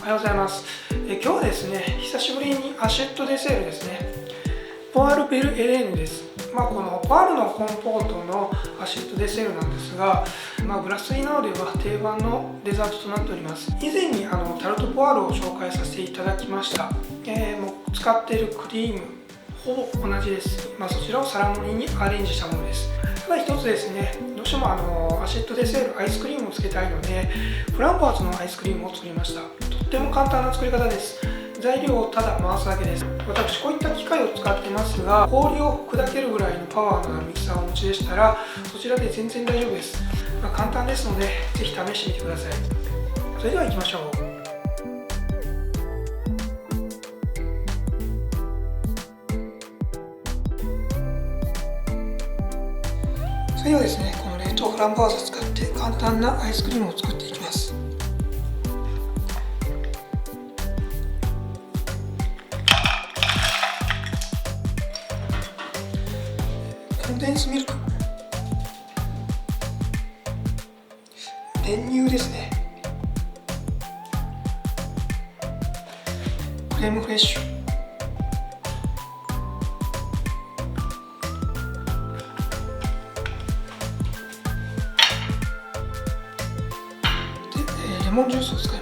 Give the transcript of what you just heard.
おはようございます。今日はですね、久しぶりにアシェットデセールですね。ポワールベルエレーヌです。このポワールのコンポートのアシェットデセールなんですが、ブラスイなどでは定番のデザートとなっております。以前にタルトポワールを紹介させていただきました。もう使っているクリームほぼ同じです。そちらをサラモニにアレンジしたものです。ただ一つですね、どうしてもアシェットデセールアイスクリームをつけたいので、フランボワーズのアイスクリームを作りました。とっても簡単な作り方です。材料をただ回すだけです。私こういった機械を使ってますが、氷を砕けるぐらいのパワーのあるミキサーをお持ちでしたら、そちらで全然大丈夫です。簡単ですので、ぜひ試してみてください。それでは行きましょう。それではですね、この冷凍フランボワーズを使って簡単なアイスクリームを作っていきます。コンデンスミルク、練乳ですね、クレームフレッシュ、レモンジュースを使います。